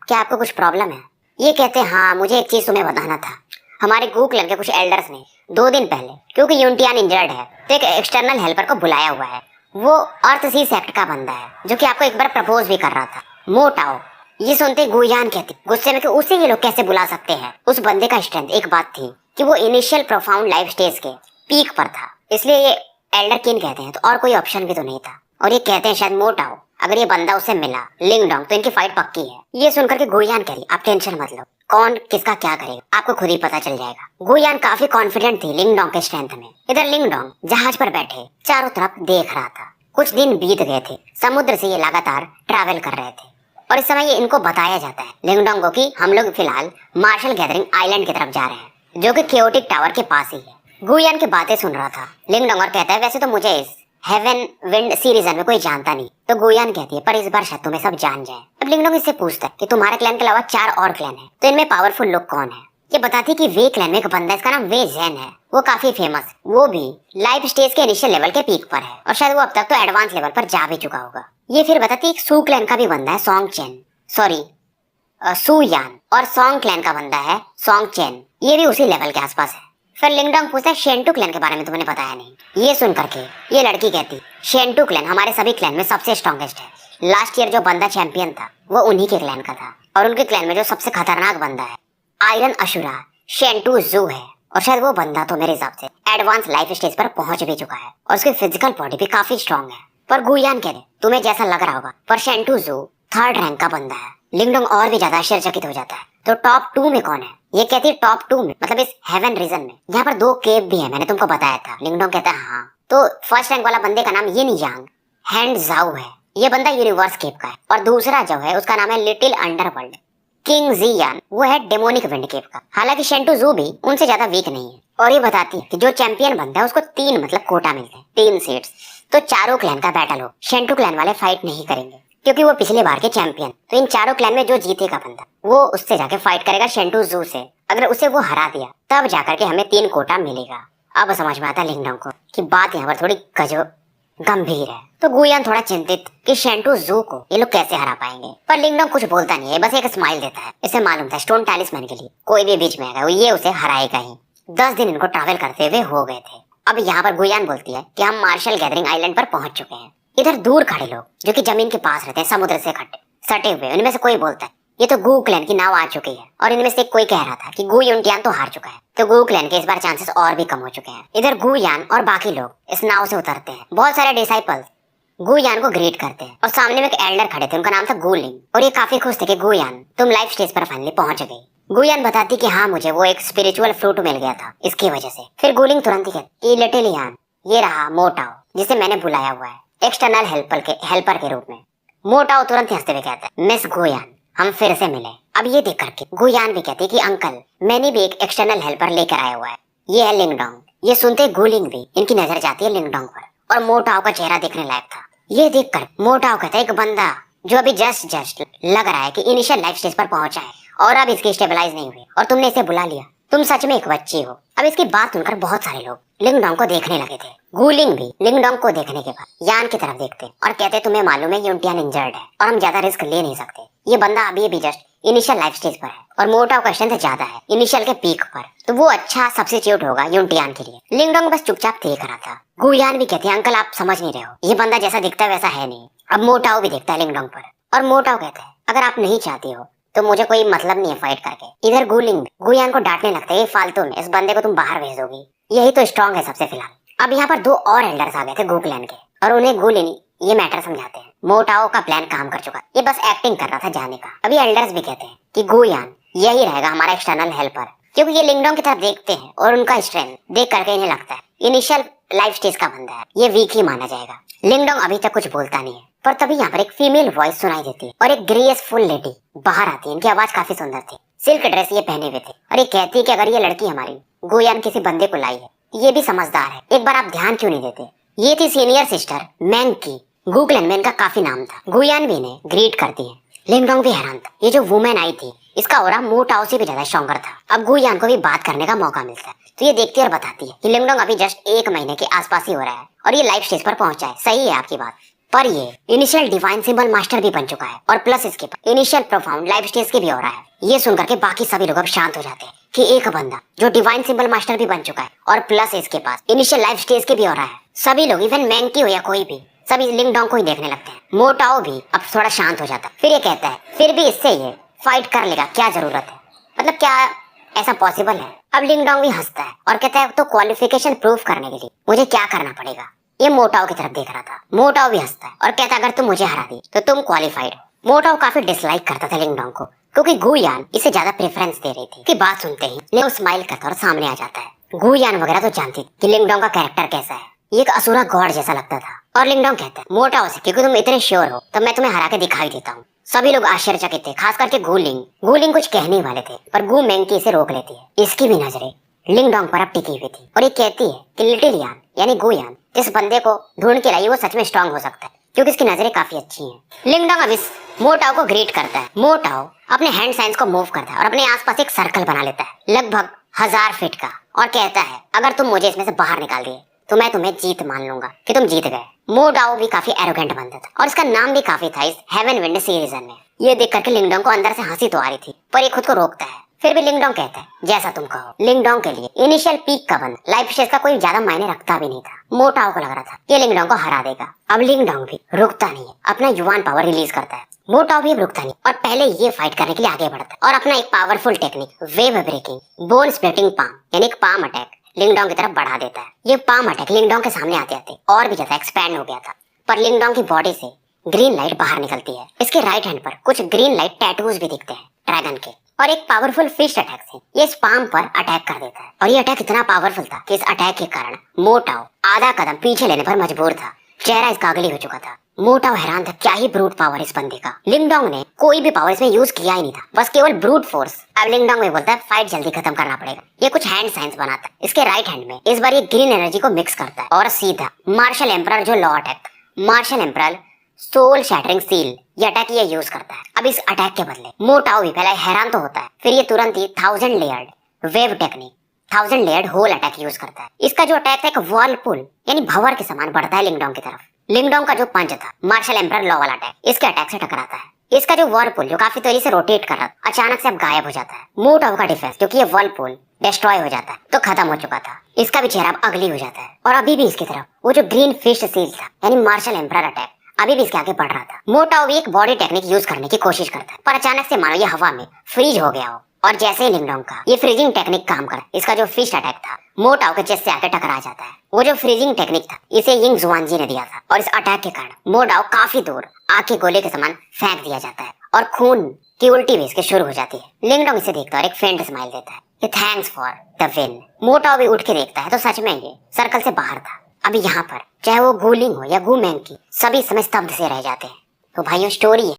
क्या आपको कुछ प्रॉब्लम है? ये कहते हैं हाँ, मुझे एक चीज तुम्हें बताना था। हमारे गू क्लैन के कुछ एल्डर्स ने 2 दिन पहले क्योंकि यूनटियान इंजर्ड है तो एक एक्सटर्नल हेल्पर को बुलाया हुआ है। वो अर्थ सी सेक्ट का बंदा है जो कि आपको एक बार प्रपोज भी कर रहा था, मोटाओ। ये सुनते गुयान कहती गुस्से में कि उसे ये लोग कैसे बुला सकते हैं। उस बंदे का स्ट्रेंथ एक बात थी कि वो इनिशियल प्रोफाउंड लाइफ स्टेज के पीक पर था, इसलिए ये एल्डर किन कहते हैं तो और कोई ऑप्शन भी तो नहीं था। और ये कहते हैं शायद मोटाओ अगर ये बंदा उससे मिला लिंगडोंग तो इनकी फाइट पक्की है। ये सुनकर के गुयान कह रही आप टेंशन मत लो, कौन किसका क्या करेगा आपको खुद ही पता चल जाएगा। गुयान काफी कॉन्फिडेंट थी लिंगडोंग के स्ट्रेंथ में। इधर लिंगडोंग जहाज पर बैठे चारों तरफ देख रहा था। कुछ दिन बीत गए थे, समुद्र से ये लगातार ट्रैवल कर रहे थे और इस समय ये इनको बताया जाता है लिंगडोंग को कि हम लोग फिलहाल मार्शल गैदरिंग आइलैंड की तरफ जा रहे हैं जो कि केओटिक टावर के पास ही है। गुयान की बातें सुन रहा था लिंगडोंग और कहता है वैसे तो मुझे इस हेवन विंड सी रीजन में कोई जानता नहीं। तो गुयान कहती है पर इस बार शायद तुम्हें सब जान जाए। अब लिंगडोंग इससे पूछता है कि तुम्हारे क्लैन के अलावा 4 और क्लैन है तो इनमें पावरफुल लोग कौन है। ये बताती कि वे क्लैन में एक बंदा इसका नाम वे जेन है, वो काफी फेमस, वो भी लाइफ स्टेज के इनिशियल लेवल के पीक पर है और शायद वो अब तक तो एडवांस लेवल पर जा भी चुका होगा। ये फिर बताती एक सू क्लैन का भी बंदा है सॉन्ग चेन, सॉरी सू यान, और सॉन्ग क्लैन का बंदा है सॉन्ग चेन, ये भी उसी लेवल के आसपास है। फिर लिंगडोंग पूछता है शेंटू क्लैन के बारे में तुमने बताया नहीं। ये सुन करके ये लड़की कहती शेंटू क्लैन हमारे सभी क्लैन में सबसे स्ट्रॉन्गेस्ट है। लास्ट ईयर जो बंदा चैंपियन था वो उन्हीं के क्लैन का था और उनके क्लैन में जो सबसे खतरनाक बंदा है आयरन अशुरा शेंटू जू है और शायद वो बंदा तो मेरे हिसाब से एडवांस लाइफ स्टेज पर पहुंच भी चुका है और उसकी फिजिकल बॉडी भी काफी स्ट्रॉन्ग है। पर गुयान कह रहे तुम्हें जैसा लग रहा होगा पर शेंटू जू 3rd रैंक का बंदा है। लिंगडोंग और भी ज्यादा आश्चर्यचकित हो जाता है तो टॉप 2 में कौन है। ये कहती है टॉप 2 में मतलब इस हेवन रीजन में यहाँ पर 2 केव भी है, मैंने तुमको बताया था। लिंगडोंग कहता है हाँ। तो 1st रैंक वाला बंदे का नाम यिन यांग हैंड जाओ है, ये बंदा यूनिवर्स केव का है और दूसरा जो है उसका नाम है लिटिल अंडरवर्ल्ड किंग जियान, वो है डेमोनिक विंड केव का। हालांकि शेंटू जू भी उनसे ज्यादा वीक नहीं है। और ये बताती है कि जो चैंपियन बनता है उसको 3 मतलब कोटा मिलते हैं, 3 सीट्स। तो चारों क्लैन का बैटल हो, शेंटू क्लैन वाले फाइट नहीं करेंगे क्योंकि वो पिछले बार के चैंपियन। तो इन चारों क्लैन में जो जीतेगा बंदा वो उससे जाके फाइट करेगा शेंटू जू से। अगर उसे वो हरा दिया तब जाकर के हमें 3 कोटा मिलेगा। अब समझ में आता है लिंगडोंग को कि बात यहाँ पर थोड़ी गंभीर है। तो गुयान थोड़ा चिंतित कि शेंटू जू को ये लोग कैसे हरा पाएंगे, पर लिंगडोंग कुछ बोलता नहीं है, बस एक स्माइल देता है। इसे मालूम था स्टोन टैलिस्मैन के लिए कोई भी बीच में आएगा ये उसे हराएगा ही। 10 दिन इनको ट्रैवल करते हुए हो गए थे। अब यहाँ पर गुयान बोलती है कि हम मार्शल गैदरिंग आइलैंड पर पहुंच चुके हैं। इधर दूर खड़े लोग जो कि जमीन के पास रहते हैं समुद्र से सटे हुए, उनमें से कोई बोलता है ये तो गू क्लैन की नाव आ चुकी है और इनमें से कोई कह रहा था कि गू युनटियान तो हार चुका है, तो गू क्लैन के इस बार चांसेस और भी कम हो चुके हैं। इधर गू यान और बाकी लोग इस नाव से उतरते हैं। बहुत सारे डिसाइपल्स गू यान को ग्रीट करते हैं और सामने में एक एल्डर खड़े थे, उनका नाम था गू लिंग, और ये काफी खुश थे कि गू यान तुम लाइफ स्टेज पर फाइनली पहुंच गई। गू यान बताती कि हाँ मुझे वो एक स्पिरिचुअल फ्रूट मिल गया था इसकी वजह से। फिर गू लिंग तुरंत ही कहती कि लिटिल यान ये रहा मोटाओ जिसे मैंने बुलाया हुआ है एक्सटर्नल हेल्पर के रूप में। मोटाओ तुरंत हंसते हुए कहता है मिस गू यान हम फिर से मिले। अब ये देख करके गू यान भी कहती कि अंकल मैंने भी एक एक्सटर्नल हेल्पर लेकर आया हुआ है, ये है लिंगडोंग। ये सुनते गू लिंग भी इनकी नजर जाती है लिंगडोंग पर और मोटाओ का चेहरा देखने लायक था। ये देखकर मोटाओ कहता है एक बंदा जो अभी जस्ट लग रहा है कि इनिशियल लाइफ स्टेज पर पहुंचा है और अब इसकी स्टेबलाइज नहीं हुई और तुमने इसे बुला लिया, तुम सच में एक बच्ची हो। अब इसकी बात सुनकर बहुत सारे लोग लिंगडोंग को देखने लगे थे। गूलिंग भी लिंगडोंग को देखने के बाद यान की तरफ देखते और कहते तुम्हें मालूम है युनटियान इंजर्ड है और हम ज्यादा रिस्क ले नहीं सकते, ये बंदा अभी भी जस्ट इनिशियल लाइफ स्टेज पर है और मोटाओ का स्ट्रेंथ ज्यादा है इनिशियल के पीक पर, तो वो अच्छा सब्स्टिट्यूट होगा युनटियान के लिए। लिंगडोंग बस चुपचाप देख रहा था। गुयान भी कहते हैं अंकल आप समझ नहीं रहे हो, ये बंदा जैसा दिखता है वैसा है नहीं। अब मोटाओ भी देखता है लिंगडोंग पर और मोटाओ कहता है अगर आप नहीं चाहती हो तो मुझे कोई मतलब नहीं है फाइट करके। इधर गुलिंग गुयान को डांटने लगता है, ये फालतू में इस बंदे को तुम बाहर भेजोगी, यही तो स्ट्रांग है सबसे फिलहाल। अब यहाँ पर दो और एल्डर्स आ गए थे गू क्लैन के और उन्हें गुलिंग ये मैटर समझाते हैं। मोटाओ का प्लान काम कर चुका, ये बस एक्टिंग कर रहा था जाने का। अभी एल्डर्स भी कहते हैं कि गुयान यही रहेगा हमारा एक्सटर्नल हेल्पर, क्योंकि ये लिंगडोंग की तरफ देखते हैं और उनका स्ट्रेंथ देख करके इन्हें लगता है इनिशियल लाइफ स्टेज का बंदा है, ये वीक ही माना जाएगा। लिंगडोंग अभी तक कुछ बोलता नहीं है, पर तभी यहाँ पर एक फीमेल वॉइस सुनाई देती है और एक ग्रेसफुल लेडी बाहर आती है। इनकी आवाज काफी सुंदर थी, सिल्क ड्रेस ये पहने हुए थे और ये कहती है कि अगर ये लड़की हमारी गुयान किसी बंदे को लाई है, ये भी समझदार है, एक बार आप ध्यान क्यों नहीं देते। ये थी सीनियर सिस्टर मैंग की, गू क्लैन में इनका काफी नाम था। गुयान भी इन्हें ग्रीट करती है। लिंगडोंग भी हैरान था, ये जो वुमेन आई थी इसका ऑरा मोटाओ से भी ज्यादा स्ट्रॉन्गर था। अब गुयान को भी बात करने का मौका मिलता है, तो ये देखती है और बताती है कि लिंगडोंग अभी जस्ट 1 महीने के आसपास ही हो रहा है और ये लाइफ स्टेज पर पहुंचा है। सही है आपकी बात, पर ये इनिशियल डिवाइन सिंबल मास्टर भी बन चुका है और प्लस इसके पास इनिशियल प्रोफाउंड लाइफ स्टेज के भी हो रहा है। ये सुनकर के बाकी सभी लोग अब शांत हो जाते हैं कि एक बंदा जो डिवाइन सिंबल मास्टर भी बन चुका है और प्लस इसके पास इनिशियल लाइफ स्टेज के भी हो रहा है। सभी लोग इवन मैंकी हो या कोई भी सभी लिंगडोंग को ही देखने लगते हैं। मोटाओ भी अब थोड़ा शांत हो जाता है, फिर ये कहता है फिर भी इससे ये फाइट कर लेगा, क्या जरूरत है, मतलब क्या ऐसा पॉसिबल है। अब लिंगडोंग भी हंसता है और कहता है तो क्वालिफिकेशन प्रूफ करने के लिए मुझे क्या करना पड़ेगा। ये मोटाओ की तरफ देख रहा था। मोटाओ भी हंसता है और कहता है अगर तुम मुझे हरा दी तो तुम क्वालिफाइड हो। मोटाओ काफी डिसलाइक करता था लिंगडोंग को, क्योंकि गुयान इसे ज्यादा प्रेफरेंस दे रही थी। कि बात सुनते ही लिंगडोंग स्माइल करता और सामने आ जाता है। गुयान वगैरह तो जानती थी कि लिंगडोंग का कैरेक्टर कैसा है, ये एक असुरा गॉड जैसा लगता था। और लिंगडोंग कहता है मोटाओ से क्योंकि तुम इतने श्योर हो तब मैं तुम्हें हरा के दिखाई देता हूँ। सभी लोग आश्चर्यचकित थे, खास करके गुलिंग कुछ कहने वाले थे पर गू मैंकी इसे रोक लेती है। इसकी भी नजरें लिंगडोंग पर अब टिकी हुई थी और ये कहती है कि लिटिल यान यानी गुयान जिस बंदे को ढूंढ के लाई वो सच में स्ट्रांग हो सकता है क्योंकि इसकी नजरें काफी अच्छी हैं। लिंगडोंग अब इस मोटाओ को ग्रीट करता है। मोटाओ अपने हैंड साइंस को मूव करता है और अपने आसपास एक सर्कल बना लेता है लगभग 1000 फीट का और कहता है अगर तुम मुझे इसमें से बाहर निकाल दिए तो मैं तुम्हें जीत मान लूंगा कि तुम जीत गए। मोटाओ भी काफी एरोगेंट बंदा था और इसका नाम भी काफी था इस हेवन विंड सीरीजन में। ये देख करके लिंगडोंग को अंदर से हंसी तो आ रही थी पर ये खुद को रोकता है। फिर भी लिंगडोंग कहता है जैसा तुम कहो। लिंगडोंग के लिए इनिशियल पीक का बंदा लाइफ स्टेज का कोई ज्यादा मायने रखता भी नहीं था। मोटाओ को लग रहा था ये लिंगडोंग को हरा देगा। अब लिंगडोंग भी रुकता नहीं है, अपना युवान पावर रिलीज करता है। मोटाओ भी रुकता नहीं और पहले ये फाइट करने के लिए आगे बढ़ता है और अपना एक powerful technique wave breaking bone splitting palm यानी एक पाम अटैक लिंगडोंग की तरफ बढ़ा देता है। ये पाम अटैक लिंगडोंग के सामने आते आते और भी ज्यादा एक्सपैंड हो गया था, पर लिंगडोंग की बॉडी से ग्रीन लाइट बाहर निकलती है। इसके राइट हैंड पर कुछ ग्रीन लाइट टैटूज भी दिखते हैं ड्रैगन के और एक पावरफुल फिश अटैक से ये इस पाम पर अटैक कर देता है। और ये अटैक इतना पावरफुल था कि इस अटैक के कारण मोटाओ आधा कदम पीछे लेने पर मजबूर था। चेहरा इसका अगली हो चुका था। मोटाओ हैरान था, क्या ही ब्रूट पावर इस बंदे का। लिंगडोंग ने कोई भी पावर इसमें यूज किया ही नहीं था, बस केवल ब्रूट फोर्स। अब लिंगडोंग में बोलता है फाइट जल्दी खत्म करना पड़ेगा। ये कुछ हैंड साइंस बनाता है। इसके राइट हैंड में इस बार ये ग्रीन एनर्जी को मिक्स करता है और सीधा मार्शल एम्परर जो law attack martial emperor soul shattering seal ये अटैक ये यूज करता है। अब इस अटैक के बदले मोटाओ भी पहले हैरान तो होता है, फिर ये तुरंत ही 1000 layered wave technique 1000 layered whole attack use करता है। इसका जो अटैक था एक वर्लपूल यानी भंवर के समान बढ़ता है लिंगडोंग की तरफ। लिंगडोंग का जो पंच था मार्शल एम्परर लॉ वाला अटैक इसके अटैक से टकराता है। इसका जो वर्लपूल जो काफी तेजी से रोटेट कर रहा अचानक से अब गायब हो जाता है। मोटाओ का डिफेंस क्योंकि ये वर्लपूल डिस्ट्रॉय हो जाता है तो खत्म हो चुका था। इसका भी चेहरा अब अगली हो जाता है और अभी भी इसकी तरफ वो जो ग्रीन फिश सील था यानी मार्शल एम्परर अटैक अभी भी इसके आगे बढ़ रहा था। मोटाओ भी एक बॉडी टेक्निक यूज करने की कोशिश करता है, पर अचानक से मानो ये हवा में फ्रीज हो गया हो, और जैसे ही लिंगडोंग का ये फ्रीजिंग टेक्निक काम कर, इसका जो फिस्ट अटैक था मोटाओ के चेस्ट से आके टकरा जाता है। वो जो फ्रीजिंग टेक्निक था इसे यिंग जुआनजी ने दिया था, और इस अटैक के कारण मोटाओ काफी दूर आग के गोले के समान फेंक दिया जाता है और खून की उल्टी भी इसके शुरू हो जाती है। लिंगडोंग इसे देखता है और एक फेंट स्माइल देता है कि थैंक्स फॉर द विन। मोटाओ भी उठ के देखता है तो सच में ये सर्कल से बाहर था। अभी यहाँ पर चाहे वो गूलिंग हो या गूमेंग की, सभी समय स्तब्ध से रह जाते हैं। तो भाइयों, स्टोरी है